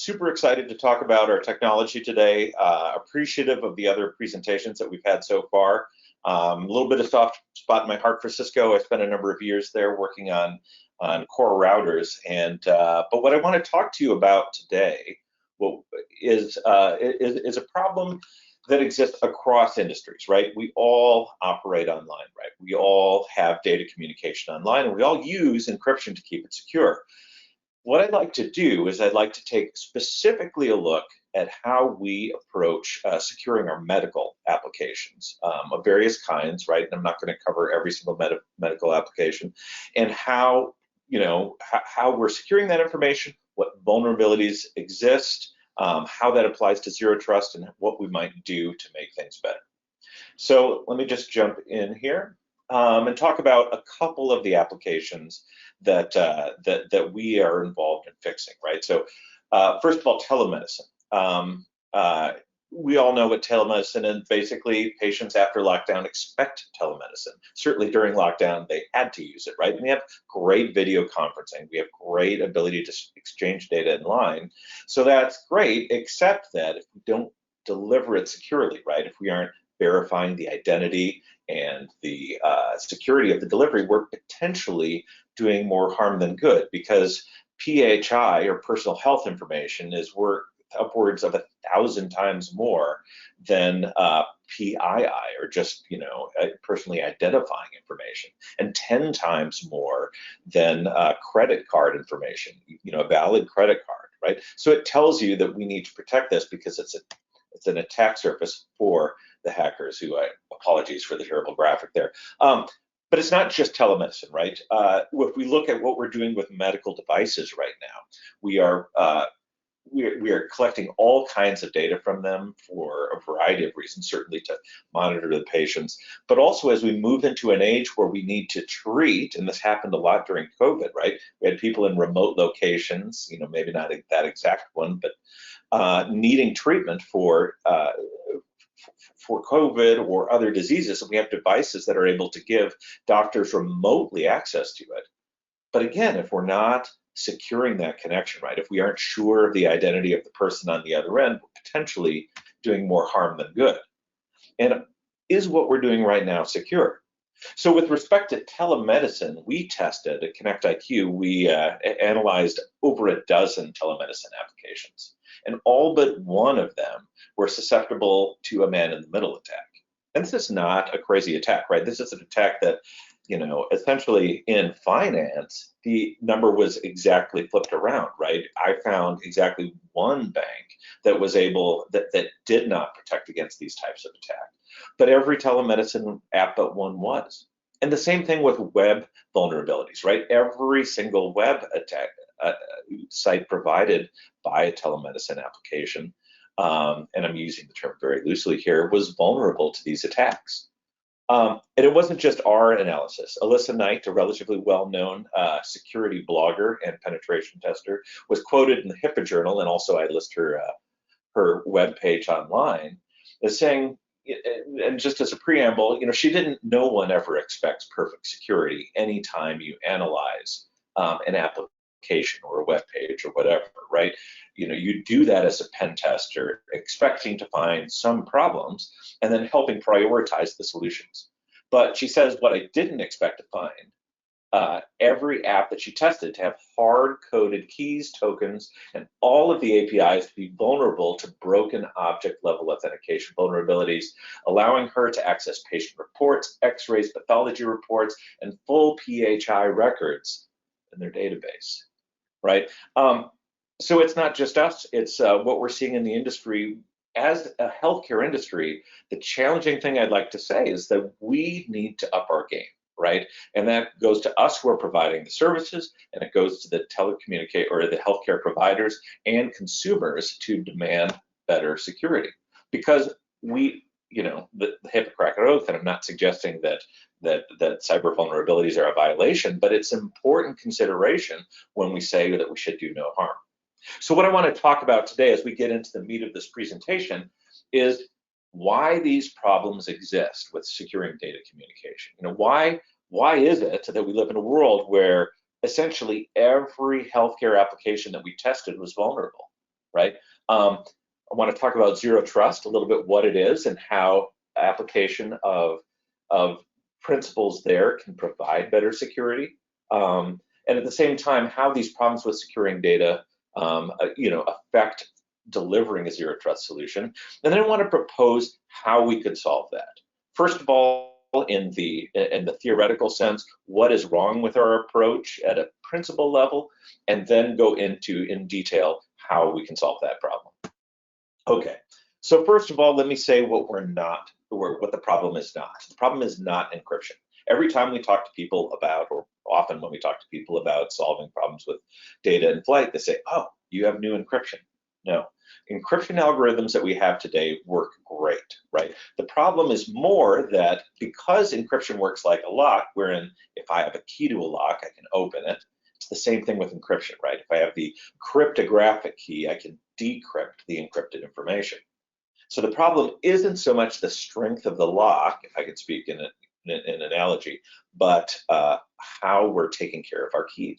super excited to talk about our technology today. Appreciative of the other presentations that we've had so far. A little bit of soft spot in my heart for Cisco. I spent a number of years there working on core routers, but what I want to talk to you about today is a problem that exists across industries, right? We all operate online, right? We all have data communication online, and we all use encryption to keep it secure. What I'd like to do is I'd like to take specifically a look at how we approach securing our medical applications of various kinds, right? And I'm not going to cover every single medical application, and how how we're securing that information, what vulnerabilities exist, how that applies to zero trust, and what we might do to make things better. So let me just jump in here and talk about a couple of the applications that we are involved in fixing, right? So first of all, telemedicine. We all know what telemedicine is. Basically, patients after lockdown expect telemedicine. Certainly during lockdown, they had to use it, right? And we have great video conferencing. We have great ability to exchange data in line. So that's great, except that if we don't deliver it securely, right? If we aren't verifying the identity and the security of the delivery, we're potentially doing more harm than good, because PHI, or personal health information, is worth upwards of 1,000 times more than PII, or just personally identifying information, and 10 times more than credit card information, a valid credit card, right? So it tells you that we need to protect this, because it's an attack surface for the hackers, who apologies for the terrible graphic there. But it's not just telemedicine, right? If we look at what we're doing with medical devices right now, we are collecting all kinds of data from them for a variety of reasons, certainly to monitor the patients, but also as we move into an age where we need to treat, and this happened a lot during COVID, right? We had people in remote locations, maybe not that exact one, but needing treatment for COVID or other diseases, and we have devices that are able to give doctors remotely access to it. But again, if we're not securing that connection, right, if we aren't sure of the identity of the person on the other end, we're potentially doing more harm than good. And is what we're doing right now secure? So with respect to telemedicine, we tested at KnectIQ, we analyzed over a dozen telemedicine applications, and all but one of them were susceptible to a man-in-the-middle attack. And this is not a crazy attack, right? This is an attack that, essentially in finance, the number was exactly flipped around, right? I found exactly one bank that was that did not protect against these types of attacks. But every telemedicine app but one was. And the same thing with web vulnerabilities, right? Every single web attack site provided by a telemedicine application, and I'm using the term very loosely here, was vulnerable to these attacks. And it wasn't just our analysis. Alyssa Knight, a relatively well-known security blogger and penetration tester, was quoted in the HIPAA journal, and also I list her webpage online, as saying, and just as a preamble, no one ever expects perfect security anytime you analyze an application or a web page or whatever, right? You do that as a pen tester, expecting to find some problems and then helping prioritize the solutions. But she says, what I didn't expect to find, every app that she tested to have hard-coded keys, tokens, and all of the APIs to be vulnerable to broken object-level authentication vulnerabilities, allowing her to access patient reports, x-rays, pathology reports, and full PHI records in their database, right? So it's not just us, it's what we're seeing in the industry. As a healthcare industry, the challenging thing I'd like to say is that we need to up our game, right? And that goes to us who are providing the services, and it goes to the the healthcare providers and consumers to demand better security. Because the Hippocratic Oath, and I'm not suggesting that cyber vulnerabilities are a violation, but it's an important consideration when we say that we should do no harm. So what I want to talk about today as we get into the meat of this presentation is why these problems exist with securing data communication. Why is it that we live in a world where essentially every healthcare application that we tested was vulnerable? right? I want to talk about zero trust, a little bit what it is and how application of principles there can provide better security. And at the same time, how these problems with securing data, affect delivering a zero trust solution. And then I want to propose how we could solve that. First of all, in the theoretical sense, what is wrong with our approach at a principle level, and then go into in detail how we can solve that problem. Okay, so first of all, let me say what the problem is not. The problem is not encryption. Every time we talk to people about, or often when we talk to people about solving problems with data in flight, they say, oh, you have new encryption. No, encryption algorithms that we have today work great, right? The problem is more that because encryption works like a lock, wherein if I have a key to a lock, I can open it. It's the same thing with encryption, right? If I have the cryptographic key, I can decrypt the encrypted information. So the problem isn't so much the strength of the lock, if I could speak in an analogy, but how we're taking care of our keys.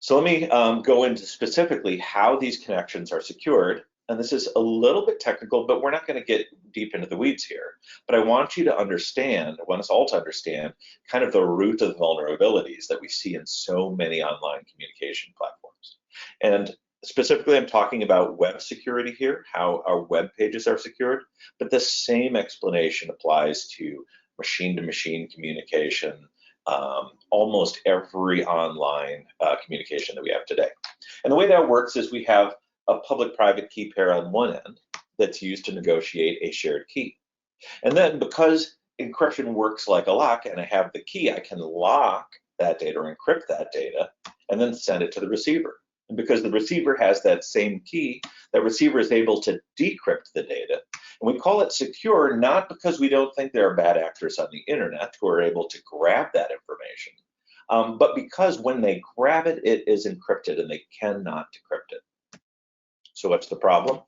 So let me go into specifically how these connections are secured. And this is a little bit technical, but we're not going to get deep into the weeds here. But I want you to understand, I want us all to understand kind of the root of the vulnerabilities that we see in so many online communication platforms. And specifically, I'm talking about web security here, how our web pages are secured, but the same explanation applies to machine-to-machine communication, almost every online communication that we have today. And the way that works is we have a public-private key pair on one end that's used to negotiate a shared key. And then because encryption works like a lock and I have the key, I can lock that data or encrypt that data and then send it to the receiver. And because the receiver has that same key, that receiver is able to decrypt the data. And we call it secure not because we don't think there are bad actors on the internet who are able to grab that information, but because when they grab it, it is encrypted and they cannot decrypt it. So what's the problem?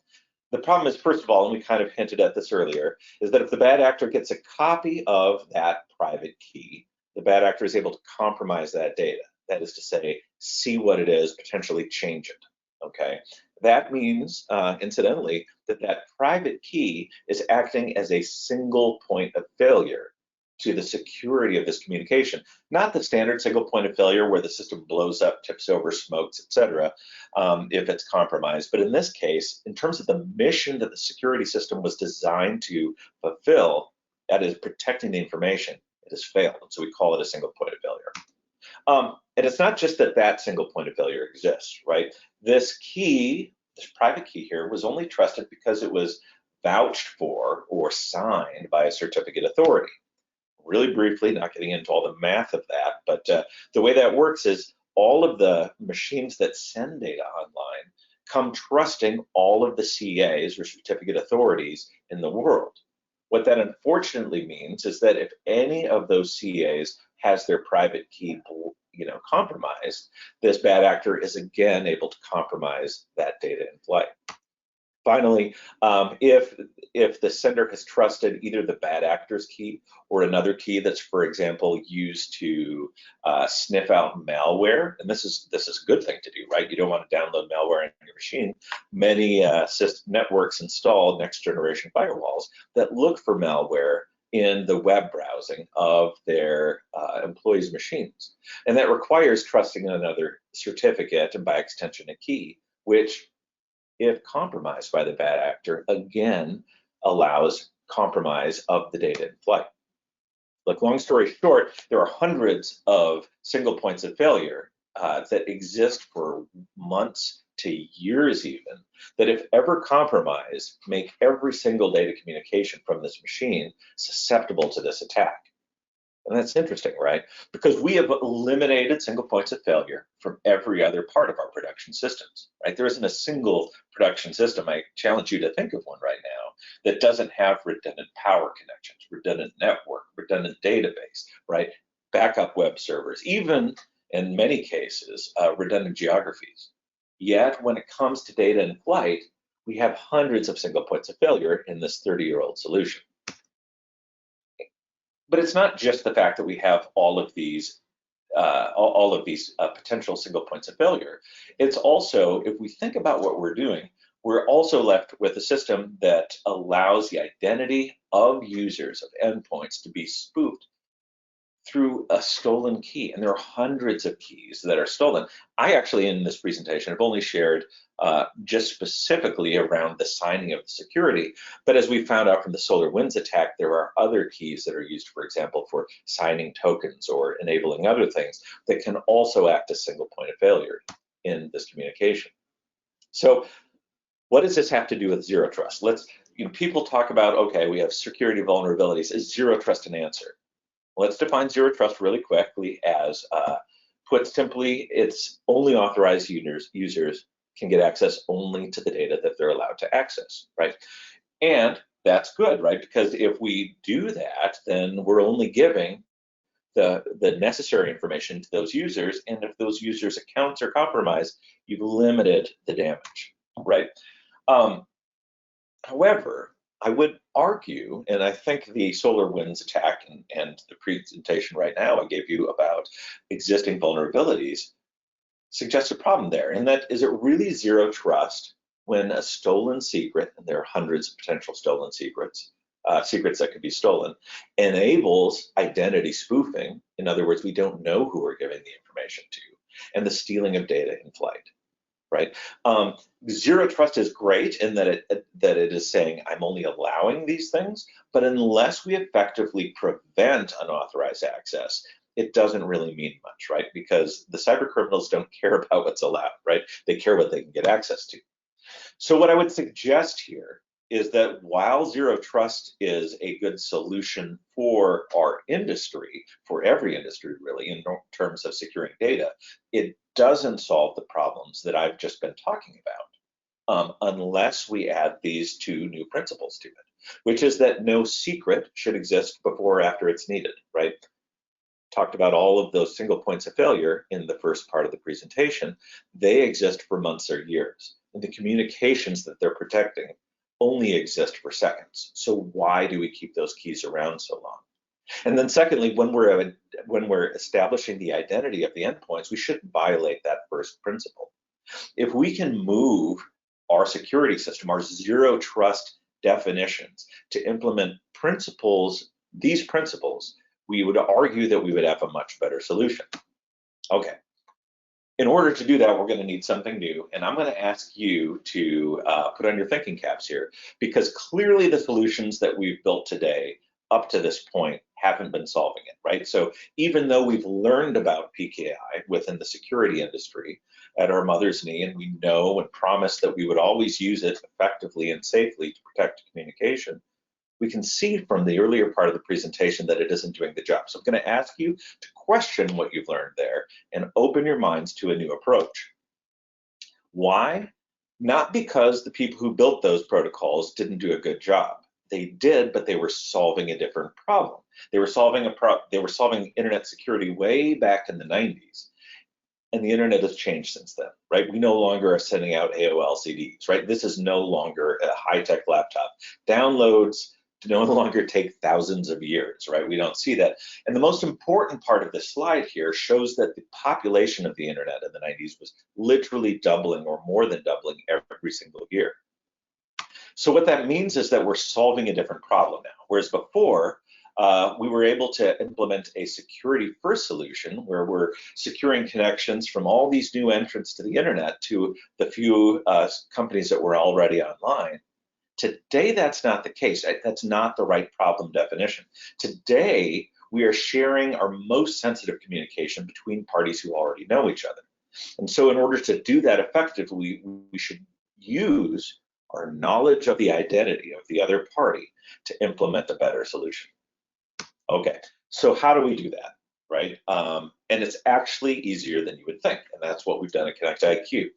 The problem is, first of all, and we kind of hinted at this earlier, is that if the bad actor gets a copy of that private key, the bad actor is able to compromise that data. That is to say, see what it is, potentially change it, okay? That means, incidentally, that that private key is acting as a single point of failure to the security of this communication, not the standard single point of failure where the system blows up, tips over, smokes, etc., if it's compromised. But in this case, in terms of the mission that the security system was designed to fulfill, that is protecting the information, it has failed. So we call it a single point of failure. And it's not just that that single point of failure exists, right? This key, this private key here, was only trusted because it was vouched for or signed by a certificate authority. Really briefly, not getting into all the math of that, but the way that works is all of the machines that send data online come trusting all of the CAs or certificate authorities in the world. What that unfortunately means is that if any of those CAs has their private key, compromised, this bad actor is again able to compromise that data in flight. Finally, if the sender has trusted either the bad actor's key or another key that's, for example, used to sniff out malware, and this is a good thing to do, right? You don't want to download malware on your machine. Many networks install next-generation firewalls that look for malware in the web browsing of their employees' machines, and that requires trusting another certificate and, by extension, a key, which, if compromised by the bad actor, again allows compromise of the data in flight. Look, long story short, there are hundreds of single points of failure that exist for months to years even, that if ever compromised, make every single data communication from this machine susceptible to this attack. And that's interesting, right? Because we have eliminated single points of failure from every other part of our production systems, right? There isn't a single production system, I challenge you to think of one right now, that doesn't have redundant power connections, redundant network, redundant database, right? Backup web servers, even in many cases, redundant geographies. Yet when it comes to data in flight, we have hundreds of single points of failure in this 30-year-old solution. But it's not just the fact that we have all of these all of these potential single points of failure. It's also, if we think about what we're doing, we're also left with a system that allows the identity of users, of endpoints, to be spoofed through a stolen key. And there are hundreds of keys that are stolen. I actually, in this presentation, have only shared just specifically around the signing of the security. But as we found out from the SolarWinds attack, there are other keys that are used, for example, for signing tokens or enabling other things that can also act as single point of failure in this communication. So what does this have to do with zero trust? People talk about, okay, we have security vulnerabilities. Is zero trust an answer? Let's define zero trust really quickly as, put simply, it's only authorized users can get access only to the data that they're allowed to access, right? And that's good, right? Because if we do that, then we're only giving the necessary information to those users, and if those users' accounts are compromised, you've limited the damage, right? However, I would argue, and I think the SolarWinds attack and the presentation right now I gave you about existing vulnerabilities suggests a problem there, and that is it really zero trust when a stolen secret, and there are hundreds of potential stolen secrets, secrets that could be stolen, enables identity spoofing. In other words, we don't know who we're giving the information to, and the stealing of data in flight. Right? Zero trust is great in that it is saying I'm only allowing these things, but unless we effectively prevent unauthorized access, it doesn't really mean much, right? Because the cyber criminals don't care about what's allowed, right? They care what they can get access to. So what I would suggest here is that while zero trust is a good solution for our industry, for every industry really, in terms of securing data, it doesn't solve the problems that I've just been talking about unless we add these two new principles to it, which is that no secret should exist before or after it's needed, right? Talked about all of those single points of failure in the first part of the presentation. They exist for months or years, and the communications that they're protecting only exist for seconds. So why do we keep those keys around so long? And then secondly, when we're establishing the identity of the endpoints, we shouldn't violate that first principle. If we can move our security system, our zero trust definitions, to implement these principles, we would argue that we would have a much better solution. Okay. In order to do that, we're going to need something new, and I'm going to ask you to put on your thinking caps here, because clearly the solutions that we've built today up to this point haven't been solving it, right? So even though we've learned about PKI within the security industry at our mother's knee, and we know and promised that we would always use it effectively and safely to protect communication, we can see from the earlier part of the presentation that it isn't doing the job. So I'm going to ask you to question what you've learned there and open your minds to a new approach. Why? Not because the people who built those protocols didn't do a good job. They did, but they were solving a different problem. They were solving internet security way back in the 90s. And the internet has changed since then, right? We no longer are sending out AOL CDs, right? This is no longer a high-tech laptop. Downloads no longer take thousands of years, right? We don't see that. And the most important part of this slide here shows that the population of the internet in the 90s was literally doubling or more than doubling every single year. So what that means is that we're solving a different problem now. Whereas before, we were able to implement a security-first solution where we're securing connections from all these new entrants to the internet to the few companies that were already online. Today, that's not the case. That's not the right problem definition. Today, we are sharing our most sensitive communication between parties who already know each other. And so in order to do that effectively, we should use our knowledge of the identity of the other party to implement a better solution. Okay, so how do we do that, right? And it's actually easier than you would think, and that's what we've done at KnectIQ.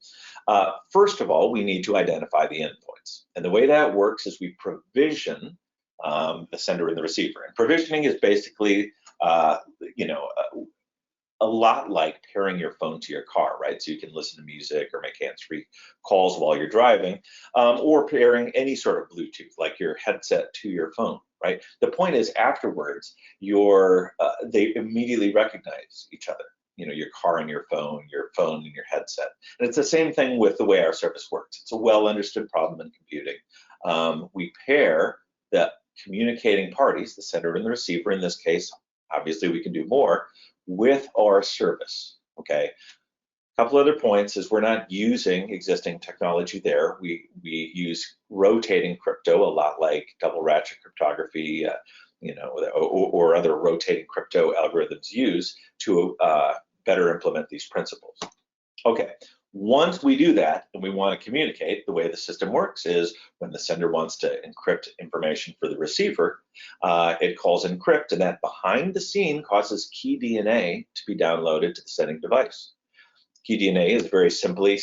First of all, we need to identify the endpoints. And the way that works is we provision the sender and the receiver. And provisioning is basically, a lot like pairing your phone to your car, right? So you can listen to music or make hands-free calls while you're driving, or pairing any sort of Bluetooth, like your headset to your phone, right? The point is afterwards, they immediately recognize each other. your car and your phone and your headset. And it's the same thing with the way our service works. It's a well understood problem in computing. We pair the communicating parties, the sender and the receiver in this case, obviously we can do more, with our service, okay? A couple other points is we're not using existing technology there. We use rotating crypto, a lot like double ratchet cryptography, or other rotating crypto algorithms use to better implement these principles. Okay, once we do that and we want to communicate, the way the system works is when the sender wants to encrypt information for the receiver, it calls encrypt, and that behind the scene causes key DNA to be downloaded to the sending device. Key DNA is very simply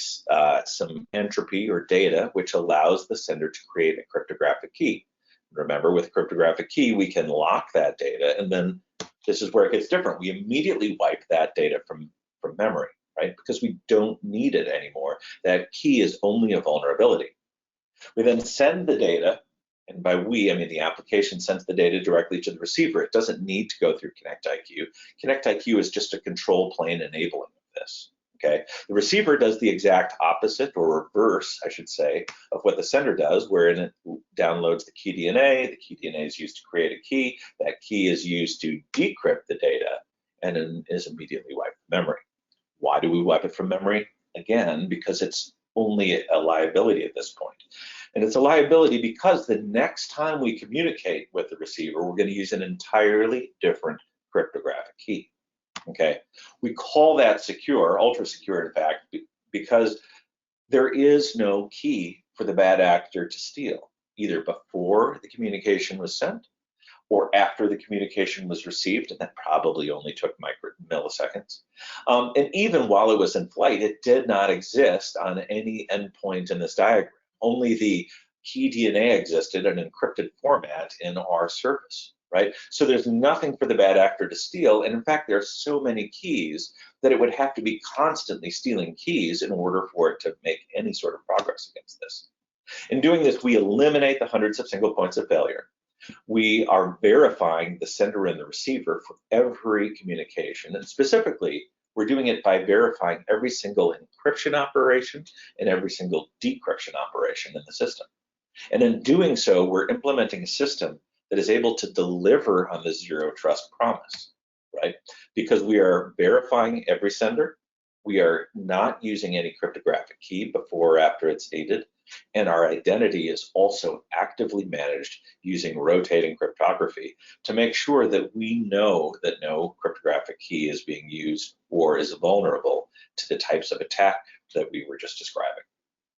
some entropy or data which allows the sender to create a cryptographic key. Remember, with a cryptographic key, we can lock that data, and then this is where it gets different. We immediately wipe that data from memory, right? Because we don't need it anymore. That key is only a vulnerability. We then send the data, and by we, I mean the application sends the data directly to the receiver. It doesn't need to go through KnectIQ. KnectIQ is just a control plane enabling of this. Okay, the receiver does the exact opposite, or reverse, I should say, of what the sender does, wherein it downloads the key DNA. The key DNA is used to create a key. That key is used to decrypt the data and then is immediately wiped from memory. Why do we wipe it from memory? Again, because it's only a liability at this point. And it's a liability because the next time we communicate with the receiver, we're going to use an entirely different cryptographic key. Okay, we call that secure, ultra secure in fact, because there is no key for the bad actor to steal, either before the communication was sent or after the communication was received, and that probably only took milliseconds. And even while it was in flight, it did not exist on any endpoint in this diagram. Only the key DNA existed in encrypted format in our service. Right? So there's nothing for the bad actor to steal, and in fact, there are so many keys that it would have to be constantly stealing keys in order for it to make any sort of progress against this. In doing this, we eliminate the hundreds of single points of failure. We are verifying the sender and the receiver for every communication, and specifically, we're doing it by verifying every single encryption operation and every single decryption operation in the system. And in doing so, we're implementing a system that is able to deliver on the zero trust promise, right? Because we are verifying every sender, we are not using any cryptographic key before or after it's needed, and our identity is also actively managed using rotating cryptography to make sure that we know that no cryptographic key is being used or is vulnerable to the types of attack that we were just describing.